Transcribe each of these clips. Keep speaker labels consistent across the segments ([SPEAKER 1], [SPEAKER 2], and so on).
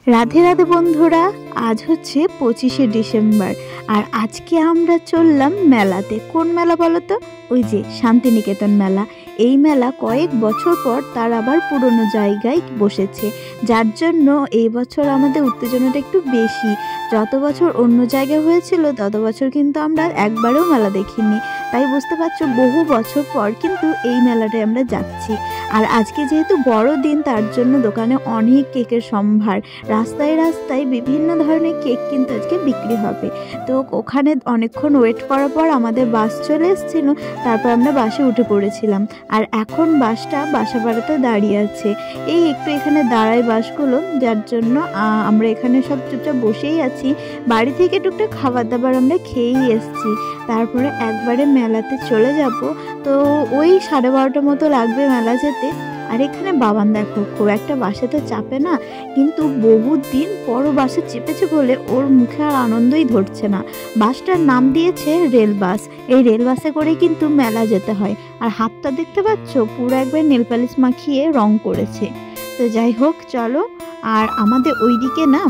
[SPEAKER 1] রাধে রাধে বন্ধুরা, আজ হচ্ছে 25শে ডিসেম্বর আর আজকে আমরা চললাম মেলাতে। কোন মেলা বলো তো? ওই যে শান্তিনিকেতন মেলা। এই মেলা কয়েক বছর পর তার আবার পুরনো জায়গায় বসেছে, যার জন্য এই বছর আমাদের উত্তেজনাটা একটু বেশি। যত বছর অন্য জায়গায় হয়েছিল তত বছর কিন্তু আমরা একবারেও মেলা দেখিনি, তাই বুঝতে পারছো বহু বছর পর কিন্তু এই মেলাটায় আমরা যাচ্ছি। আর আজকে যেহেতু বড় দিন, তার জন্য দোকানে অনেক কেকের সম্ভার। রাস্তায় রাস্তায় বিভিন্ন ধরনের কেক কিন্তু আজকে বিক্রি হবে। তো ওখানে অনেকক্ষণ ওয়েট করার পর আমাদের বাস চলে এসেছিলো, তারপর আমরা বাসে উঠে পড়েছিলাম। আর এখন বাসটা বাসাপাড়াতে দাঁড়িয়ে আছে। এই একটু এখানে দাঁড়ায় বাসগুলো, যার জন্য আমরা এখানে সব চুপচাপ বসেই আছি। বাড়ি থেকে টুকটাক খাবার দাবার আমরা খেয়েই এসেছি, তারপরে একবারে মেলাতে চলে যাব। তো ওই 12:30 মতো লাগবে মেলা যেতে। আর এখানে বাবান দেখো, খুব একটা বাসেতে চাপে না, কিন্তু বহুদিন পর বাসে চেপেছে বলে ওর মুখে আর আনন্দই ধরছে না। বাসটার নাম দিয়েছে রেল বাস। এই রেল বাসে করে কিন্তু মেলা যেতে হয়। আর হাতটা দেখতে পাচ্ছ, পুরো একবার নেল পালিশ মাখিয়ে রং করেছে। তো যাই হোক, চলো। আর আমাদের ওইদিকে না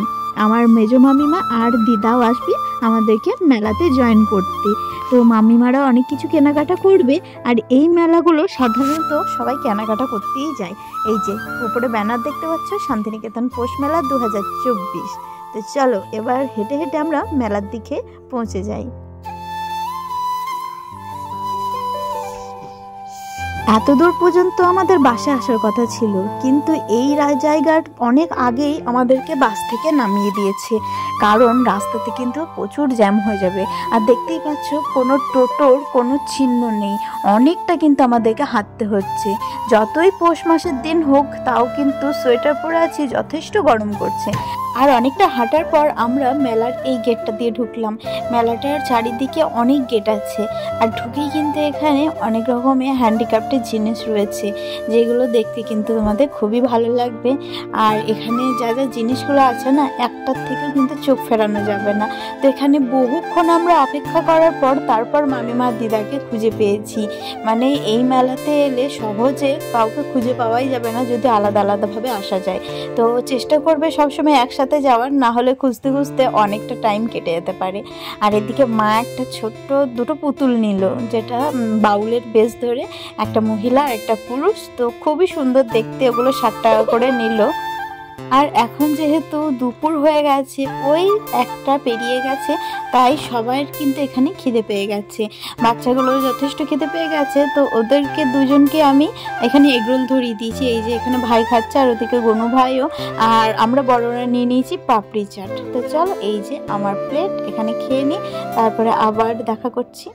[SPEAKER 1] আমার মেজো মামিমা আর দিদাও আসবে আমাদেরকে মেলাতে জয়েন করতে। তো মামিমারা অনেক কিছু কেনাকাটা করবে। আর এই মেলাগুলো সাধারণত সবাই কেনাকাটা করতেই যায়। এই যে উপরে ব্যানার দেখতে পাচ্ছ, শান্তিনিকেতন পৌষ মেলা 2024। তো চলো এবার হেঁটে হেঁটে আমরা মেলার দিকে পৌঁছে যাই। এত দূর পর্যন্ত আমাদের বাসে আসার কথা ছিল, কিন্তু এই জায়গার অনেক আগেই আমাদেরকে বাস থেকে নামিয়ে দিয়েছে, কারণ রাস্তাতে কিন্তু প্রচুর জ্যাম হয়ে যাবে। আর দেখতেই পাচ্ছ কোনো টোটোর কোনো চিহ্ন নেই, অনেকটা কিন্তু আমাদেরকে হাঁটতে হচ্ছে। যতই পৌষ মাসের দিন হোক, তাও কিন্তু সোয়েটার পরে আছি, যথেষ্ট গরম করছে। আর অনেকটা হাঁটার পর আমরা মেলার এই গেটটা দিয়ে ঢুকলাম। মেলাটার চারিদিকে অনেক গেট আছে, আর ঢুকেই কিন্তু এখানে অনেক রকমের হ্যান্ডিক্রাফটের জিনিস রয়েছে, যেগুলো দেখতে কিন্তু তোমাদের খুবই ভালো লাগবে। আর এখানে যা যা জিনিসগুলো আছে না, একটার থেকে কিন্তু চোখ ফেরানো যাবে না। তো এখানে বহুক্ষণ আমরা অপেক্ষা করার পর তারপর মামিমা দিদাকে খুঁজে পেয়েছি। মানে এই মেলাতে এলে সহজে কাউকে খুঁজে পাওয়াই যাবে না যদি আলাদা আলাদাভাবে আসা যায়। তো চেষ্টা করবে সবসময় একসাথে যাওয়ার, না হলে খুঁজতে খুঁজতে অনেকটা টাইম কেটে যেতে পারে। আর এদিকে মা একটা ছোট্ট দুটো পুতুল নিল, যেটা বাউলের বেশ ধরে, একটা মহিলা একটা পুরুষ। তো খুবই সুন্দর দেখতে, ওগুলো 60 টাকা করে নিল। আর এখন যেহেতু দুপুর হয়ে গেছে, ওই একটা পেরিয়ে গেছে, তাই সবার কিন্তু এখানে খিদে পেয়ে গেছে। বাচ্চাগুলো যথেষ্ট খিদে পেয়ে গেছে, তো ওদেরকে দুজনকে আমি এখানে এগরোল ধরিয়ে দিয়েছি। এই যে এখানে ভাই খাচ্ছে, আর ওদিকে গনু ভাইও। আর আমরা বড়রা নিয়ে নিয়েছি পাপড়ি চাট। তো চলো, এই যে আমার প্লেট, এখানে খেয়ে নিই, তারপরে আবার দেখা করছি।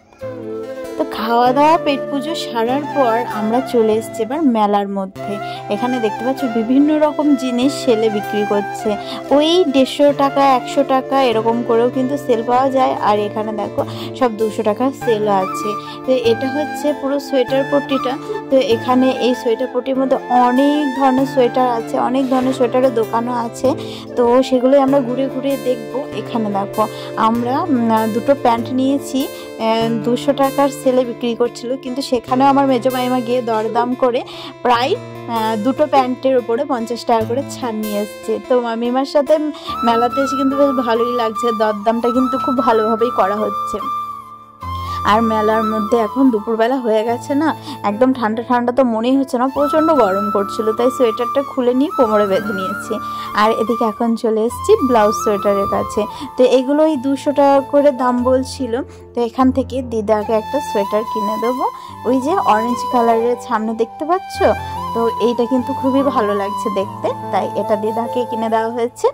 [SPEAKER 1] তো খাওয়া দাওয়া পেট পুজো সারার পর আমরা চলে এসেছি এবার মেলার মধ্যে। এখানে দেখতে পাচ্ছ বিভিন্ন রকম জিনিস সেলে বিক্রি করছে। ওই 150 টাকা 100 টাকা এরকম করেও কিন্তু সেল পাওয়া যায়। আর এখানে দেখো সব 200 টাকার সেলও আছে। তো এটা হচ্ছে পুরো সোয়েটার পট্টিটা। তো এখানে এই সোয়েটার পট্টির মধ্যে অনেক ধরনের সোয়েটার আছে, অনেক ধরনের সোয়েটারের দোকানও আছে। তো সেগুলোই আমরা ঘুরে ঘুরে দেখবো। এখানে দেখো আমরা দুটো প্যান্ট নিয়েছি, 200 টাকার সেলে বিক্রি করছিল, কিন্তু সেখানেও আমার মেজো মাইমা গিয়ে দরদাম করে প্রায় দুটো প্যান্টের উপরে 50 টাকা করে ছাড় নিয়ে এসছে। তো মামিমার সাথে মেলাতে এসে কিন্তু বেশ ভালোই লাগছে, দরদামটা কিন্তু খুব ভালোভাবেই করা হচ্ছে। আর মেলার মধ্যে এখন দুপুরবেলা হয়ে গেছে না, একদম ঠান্ডা ঠান্ডা তো মনেই হচ্ছে না, প্রচণ্ড গরম করছিল, তাই সোয়েটারটা খুলে নিয়ে কোমরে বেঁধে নিয়েছি। আর এদিকে এখন চলে এসেছি ব্লাউজ সোয়েটারের কাছে। তো এগুলো ওই 200 টাকা করে দাম বলছিল। তো এখান থেকে দিদাকে একটা সোয়েটার কিনে দেবো, ওই যে অরেঞ্জ কালারের সামনে দেখতে পাচ্ছ। তো এইটা কিন্তু খুবই ভালো লাগছে দেখতে, তাই এটা দিদাকে কিনে দেওয়া হয়েছে।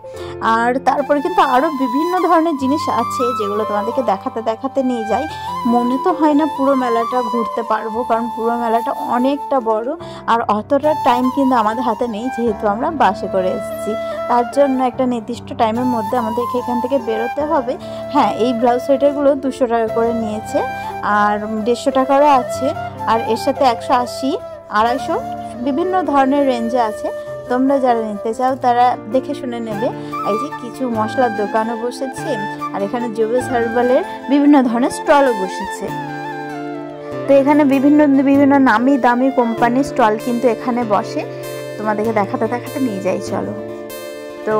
[SPEAKER 1] আর তারপরে কিন্তু আরও বিভিন্ন ধরনের জিনিস আছে, যেগুলো তোমাদেরকে দেখাতে দেখাতে নিয়ে যাই। মনে তো হয় না পুরো মেলাটা ঘুরতে পারবো, কারণ পুরো মেলাটা অনেকটা বড়, আর অতটা টাইম কিন্তু আমাদের হাতে নেই, যেহেতু আমরা বাসে করে এসেছি। তার জন্য একটা নির্দিষ্ট টাইমের মধ্যে আমাদেরকে এখান থেকে বেরোতে হবে। হ্যাঁ, এই ব্লাউজ সোয়েটারগুলো 200 টাকা করে নিয়েছে, আর 150 টাকারও আছে, আর এর সাথে 180, 250 বিভিন্ন ধরনের রেঞ্জে আছে। তোমরা যারা নিতে চাও তারা দেখে শুনে নেবে। এই যে কিছু মশলার দোকানও বসেছে, আর এখানে জুবেস হার্বালের বিভিন্ন ধরনের স্টলও বসেছে। তো এখানে বিভিন্ন বিভিন্ন নামি দামি কোম্পানির স্টল কিন্তু এখানে বসে। তোমাদেরকে দেখাতে দেখাতে নিয়ে যাই, চলো। তো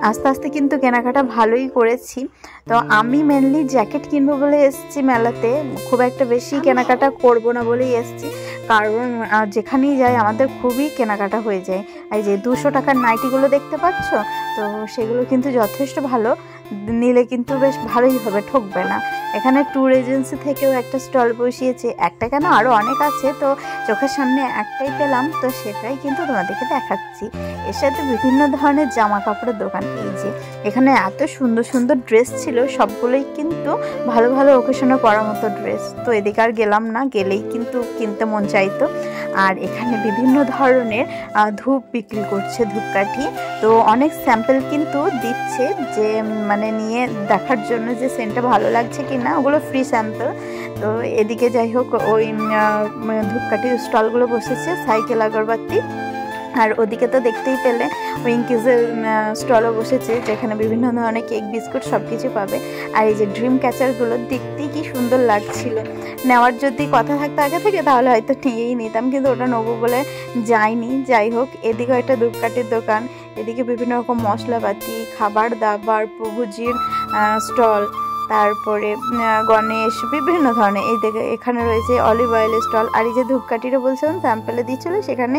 [SPEAKER 1] আস্তে আস্তে কিন্তু কেনাকাটা ভালোই করেছি। তো আমি মেনলি জ্যাকেট কিনবো বলে এসেছি মেলাতে, খুব একটা বেশি কেনাকাটা করব না বলেই এসেছি, কারণ যেখানেই যাই আমাদের খুবই কেনাকাটা হয়ে যায়। এই যে 200 টাকার নাইটিগুলো দেখতে পাচ্ছ, তো সেগুলো কিন্তু যথেষ্ট ভালো, নিলে কিন্তু বেশ ভালোই হবে, ঠকবে না। এখানে ট্যুর এজেন্সি থেকেও একটা স্টল বসিয়েছে, একটা কেন আরও অনেক আছে, তো চোখের সামনে একটাই পেলাম, তো সেটাই কিন্তু তোমাদেরকে দেখাচ্ছি। এর সাথে বিভিন্ন ধরনের জামা কাপড়ের দোকান। এই যে এখানে এত সুন্দর সুন্দর ড্রেস ছিল, সবগুলোই কিন্তু ভালো ভালো ওকেশনে পরার মতো ড্রেস। তো এদিকে আর গেলাম না, গেলেই কিন্তু কিনতে মন চাইতো। আর এখানে বিভিন্ন ধরনের ধূপ বিক্রি করছে, ধূপকাঠি। তো অনেক স্যাম্পল কিন্তু দিচ্ছে, যে মানে নিয়ে দেখার জন্য যে সেন্টটা ভালো লাগছে কি না, ওগুলো ফ্রি স্যাম্পল। তো এদিকে যাই হোক ওই ধূপকাঠির স্টলগুলো বসেছে, সাইকেল আগরবাতি। আর ওদিকে তো দেখতেই পেলে উইঙ্কিজের স্টলও বসেছে, যেখানে বিভিন্ন ধরনের কেক বিস্কুট সব কিছু পাবে। আর এই যে ড্রিম ক্যাচারগুলো দেখতেই কি সুন্দর লাগছিল, নেওয়ার যদি কথা থাকতো আগে থেকে তাহলে হয়তো নিয়েই নিতাম, কিন্তু ওটা নেবো বলে যাইনি। যাই হোক, এদিকে একটা ধূপকাঠির দোকান, এদিকে বিভিন্ন রকম মশলাপাতি, খাবার দাবার, প্রভুজির স্টল, তারপরে গণেশ, বিভিন্ন ধরনের। এই দেখে এখানে রয়েছে অলিভ অয়েলের স্টল। আর এই যে ধূপকাঠিটা বলছিলাম স্যাম্পেলে দিচ্ছিল, সেখানে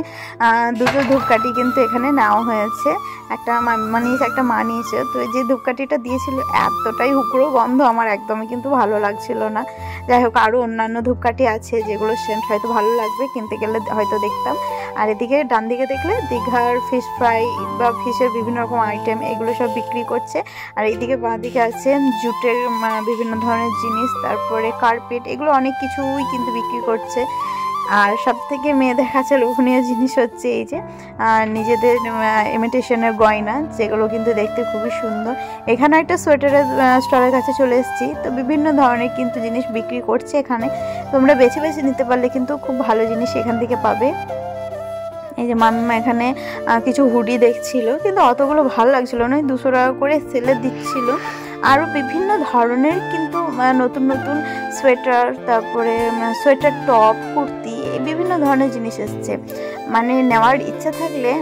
[SPEAKER 1] দুটো ধূপকাঠি কিন্তু এখানে নেওয়া হয়েছে, একটা মানিয়েছে, একটা মানিয়েছে। তো যে ধূপকাঠিটা দিয়েছিল এতটাই হুকরো গন্ধ, আমার একদমই কিন্তু ভালো লাগছিল না। যাই হোক, আরও অন্যান্য ধূপকাঠি আছে যেগুলো সেন্ট হয়তো ভালো লাগবে, কিনতে গেলে হয়তো দেখতাম। আর এদিকে ডান দিকে দেখলে দীঘার ফিশ ফ্রাই বা ফিশের বিভিন্ন রকম আইটেম, এগুলো সব বিক্রি করছে। আর এইদিকে বাঁ দিকে আছে জুটের বিভিন্ন ধরনের জিনিস, তারপরে কার্পেট, এগুলো অনেক কিছুই কিন্তু বিক্রি করছে। আর সব থেকে মেয়েদের কাছে লোভনীয় জিনিস হচ্ছে এই যে নিজেদের ইমিটেশনের গয়না, যেগুলো কিন্তু দেখতে খুবই সুন্দর। এখানে একটা সোয়েটারের স্টলের কাছে চলে এসেছি, তো বিভিন্ন ধরনের কিন্তু জিনিস বিক্রি করছে এখানে। তোমরা বেছে বেছে নিতে পারলে কিন্তু খুব ভালো জিনিস এখান থেকে পাবে। এই যে মাম্মা এখানে কিছু হুডি দেখছিল, কিন্তু অতগুলো ভালো লাগছিল না, 200 টাকা করে সেলে দিচ্ছিল। আরও বিভিন্ন ধরনের কিন্তু নতুন নতুন সোয়েটার, তারপরে সোয়েটার টপ, কুর্তি, বিভিন্ন ধরনের জিনিস এসছে। মানে নেওয়ার ইচ্ছা থাকলে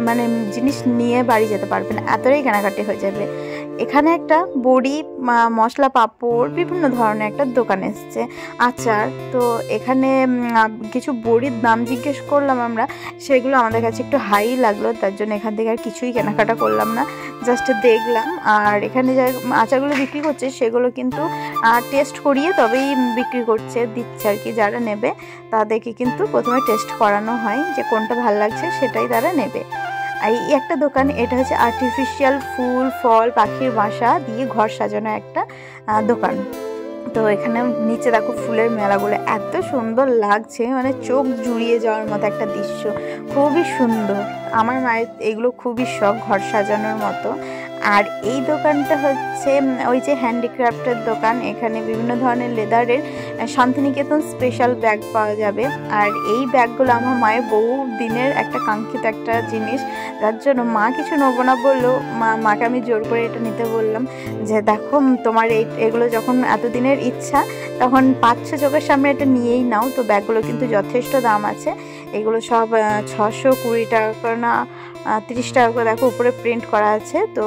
[SPEAKER 1] মানে জিনিস নিয়ে বাড়ি যেতে পারবেন, এতটাই কেনাকাটি হয়ে যাবে। এখানে একটা বড়ি, মশলা, পাঁপড়, বিভিন্ন ধরনের একটা দোকান এসছে, আচার। তো এখানে কিছু বড়ির দাম জিজ্ঞেস করলাম আমরা, সেগুলো আমাদের কাছে একটু হাই লাগলো, তার জন্য এখান থেকে আর কিছুই কেনাকাটা করলাম না, জাস্ট দেখলাম। আর এখানে যা আচারগুলো বিক্রি করছে সেগুলো কিন্তু টেস্ট করিয়ে তবেই বিক্রি করছে, দিচ্ছে আর কি। যারা নেবে তাদেরকে কিন্তু প্রথমে টেস্ট করানো হয়, যে কোনটা ভালো লাগছে সেটাই তারা নেবে। এই একটা দোকান, এটা হচ্ছে আর্টিফিশিয়াল ফুল, ফল, পাখির বাসা দিয়ে ঘর সাজানো একটা দোকান। তো এখানে নিচে দেখো ফুলের মেলাগুলো এত সুন্দর লাগছে, মানে চোখ জুড়িয়ে যাওয়ার মতো একটা দৃশ্য, খুবই সুন্দর। আমার মায়ের এগুলো খুবই শখ, ঘর সাজানোর মতো। আর এই দোকানটা হচ্ছে ওই যে হ্যান্ডিক্রাফটের দোকান, এখানে বিভিন্ন ধরনের লেদারের শান্তিনিকেতন স্পেশাল ব্যাগ পাওয়া যাবে। আর এই ব্যাগগুলো আমার মায়ের বহু দিনের একটা কাঙ্ক্ষিত একটা জিনিস, যার জন্য মা কিছু নেবো না বললো, মাকে আমি জোর করে এটা নিতে বললাম, যে দেখো তোমার এগুলো যখন এতদিনের ইচ্ছা, তখন পাচ্ছে চোখের সামনে, এটা নিয়েই নাও। তো ব্যাগগুলো কিন্তু যথেষ্ট দাম আছে, এগুলো সব 620 টাকা না 30 টাকা করে দেখো উপরে প্রিন্ট করা আছে। তো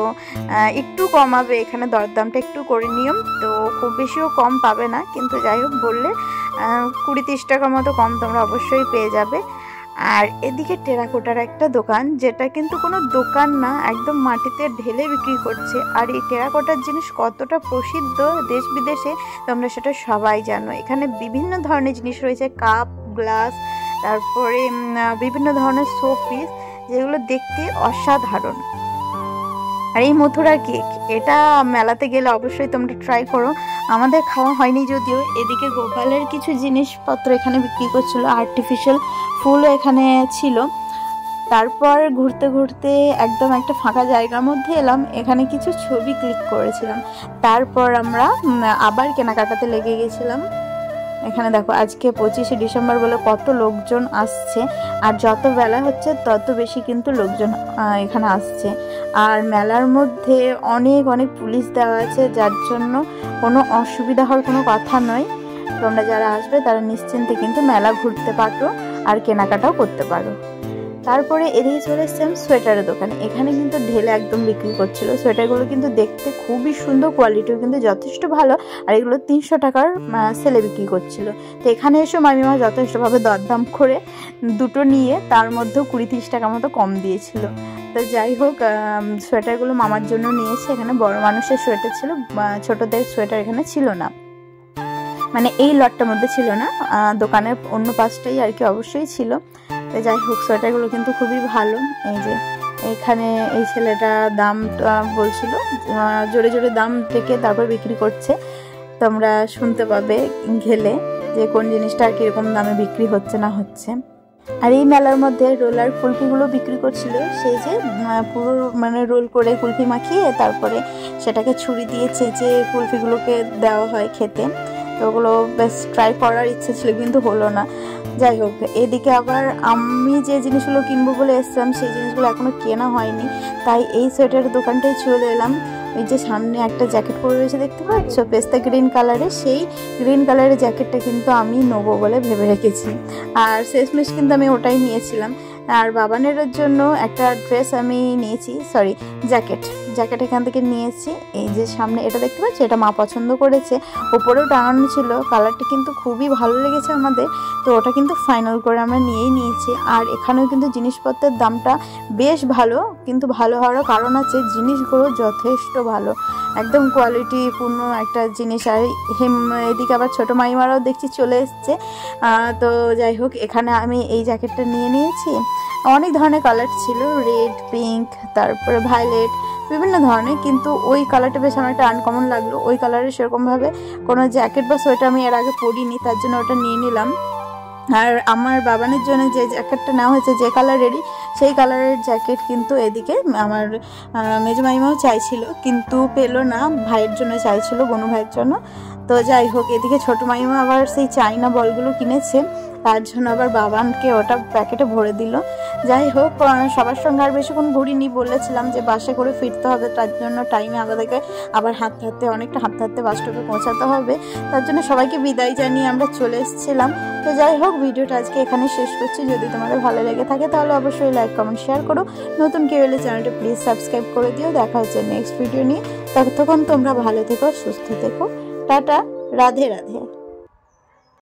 [SPEAKER 1] একটু কমাবে এখানে, দরদামটা একটু করে নিয়ম, তো খুব বেশিও কম পাবে না, কিন্তু যাই হোক বললে 20-30 টাকার মতো কম তোমরা অবশ্যই পেয়ে যাবে। আর এদিকে টেরাকোটার একটা দোকান, যেটা কিন্তু কোনো দোকান না, একদম মাটিতে ঢেলে বিক্রি করছে। আর এই টেরাকোটার জিনিস কতটা প্রসিদ্ধ দেশ বিদেশে তোমরা সেটা সবাই জানো। এখানে বিভিন্ন ধরনের জিনিস রয়েছে, কাপ, গ্লাস, তারপরে বিভিন্ন ধরনের শোপিস, যেগুলো দেখতে অসাধারণ। আর এই মথুরার কেক, এটা মেলাতে গেলে অবশ্যই তোমরা ট্রাই করো, আমাদের খাওয়া হয়নি যদিও। এদিকে গোপালের কিছু জিনিসপত্র এখানে বিক্রি করছিল, আর্টিফিশিয়াল ফুলও এখানে ছিল। তারপর ঘুরতে ঘুরতে একদম একটা ফাঁকা জায়গার মধ্যে এলাম, এখানে কিছু ছবি ক্লিক করেছিলাম। তারপর আমরা আবার কেনাকাটাতে লেগে গেছিলাম। এখানে দেখো আজকে 25শে ডিসেম্বর বলে কত লোকজন আসছে, আর যত বেলা হচ্ছে তত বেশি কিন্তু লোকজন এখানে আসছে। আর মেলার মধ্যে অনেক অনেক পুলিশ দেওয়া আছে, যার জন্য কোনো অসুবিধা হওয়ার কোনো কথা নয়। তোমরা যারা আসবে তারা নিশ্চিন্তে কিন্তু মেলা ঘুরতে পারো আর কেনাকাটাও করতে পারো। তারপরে এদিকে চলে এসেছিলাম সোয়েটারের দোকানে। এখানে কিন্তু ঢেলে একদম বিক্রি করছিল। সোয়েটারগুলো কিন্তু দেখতে খুবই সুন্দর, কোয়ালিটিও কিন্তু যথেষ্ট ভালো। আর এগুলো 300 টাকার সেলে বিক্রি করছিল। তো এখানে এসে মামিমা যথেষ্টভাবে দরদাম করে দুটো নিয়ে তার মধ্যেও 20-30 টাকা মতো কম দিয়েছিল। তো যাই হোক, সোয়েটারগুলো মামার জন্য নিয়েছে। এখানে বড় মানুষের সোয়েটার ছিল, ছোটদের সোয়েটার এখানে ছিল না, মানে এই লটটার মধ্যে ছিল না, দোকানের অন্য পাশটাই আর কি অবশ্যই ছিল। তো যাই হোক, সোয়েটারগুলো কিন্তু খুবই ভালো। এই যে এখানে এই ছেলেটা দাম বলছিল, জোরে জোরে দাম থেকে তারপর বিক্রি করছে। তোমরা শুনতে পাবে ঘেলে যে কোন জিনিসটা আর কিরকম দামে বিক্রি হচ্ছে না হচ্ছে। আর এই মেলার মধ্যে রোলার কুলফিগুলো বিক্রি করছিল। সেই যে পুরো মানে রোল করে কুলফি মাখিয়ে তারপরে সেটাকে ছুরি দিয়ে চেঁচে কুলফিগুলোকে দেওয়া হয় খেতে। তো ওগুলো বেশ ট্রাই করার ইচ্ছে ছিল, কিন্তু হলো না। যাই হোক, এদিকে আবার আমি যে জিনিসগুলো কিনবো বলে এসছিলাম সেই জিনিসগুলো এখনো কেনা হয়নি। তাই এই সোয়েটারের দোকানটায় চলে এলাম। ওই যে সামনে একটা জ্যাকেট পরে রয়েছে দেখতে পাচ্ছ, পেস্তা গ্রিন কালারের, সেই গ্রিন কালারের জ্যাকেটটা কিন্তু আমি নেবো বলে ভেবে রেখেছি। আর শেষমেশ কিন্তু আমি ওটাই নিয়েছিলাম। আর বাবানের জন্য একটা ড্রেস আমি নিয়েছি, সরি জ্যাকেট এখান থেকে নিয়েছি। এই যে সামনে এটা দেখতে পাচ্ছি, এটা মা পছন্দ করেছে, ওপরেও টাঙানো ছিল। কালারটা কিন্তু খুবই ভালো লেগেছে আমাদের, তো ওটা কিন্তু ফাইনাল করে আমরা নিয়েই নিয়েছি। আর এখানেও কিন্তু জিনিসপত্রের দামটা বেশ ভালো, কিন্তু ভালো হওয়ার কারণ আছে, জিনিসগুলো যথেষ্ট ভালো, একদম কোয়ালিটিপূর্ণ একটা জিনিস। আর এদিকে আবার ছোটো মাইমারাও দেখছি চলে এসছে। তো যাই হোক, এখানে আমি এই জ্যাকেটটা নিয়ে নিয়েছি। অনেক ধরনের কালার ছিল, রেড, পিঙ্ক, তারপরে ভায়োলেট, বিভিন্ন ধরনের, কিন্তু ওই কালারটা বেশ আমার একটা আনকমন লাগলো। ওই কালারের সেরকমভাবে কোনো জ্যাকেট বা সোয়েটার আমি এর আগে পরিনি, তার জন্য ওটা নিয়ে নিলাম। আর আমার বাবানের জন্য যে জ্যাকেটটা নেওয়া হয়েছে যে কালারেরই, সেই কালারের জ্যাকেট কিন্তু এদিকে আমার মেজো মাইমাও চাইছিল, কিন্তু পেলো না, ভাইয়ের জন্য চাইছিল, গনু ভাইয়ের জন্য। তো যাই হোক, এদিকে ছোটো মাইমা আবার সেই চাইনা বলগুলো কিনেছে, তার জন্য আবার বাবানকে ওটা প্যাকেটে ভরে দিল। যাই হোক, সবার সঙ্গে আর বেশিক্ষণ ঘুরিনি, বলেছিলাম যে বাসে করে ফিরতে হবে, তার জন্য টাইমে আমাদেরকে আবার অনেকটা হাঁটতে হাঁটতে বাস স্টপে পৌঁছাতে হবে। তার জন্য সবাইকে বিদায় জানিয়ে আমরা চলে এসেছিলাম। তো যাই হোক, ভিডিওটা আজকে এখানে শেষ করছি। যদি তোমাদের ভালো লেগে থাকে তাহলে অবশ্যই লাইক, কমেন্ট, শেয়ার করো। নতুন কেউ এলে চ্যানেলটা প্লিজ সাবস্ক্রাইব করে দিও। দেখা হচ্ছে নেক্সট ভিডিও নিয়ে। ততক্ষণ তোমরা ভালো থেকো, সুস্থ থেকো। টাটা, রাধে রাধে।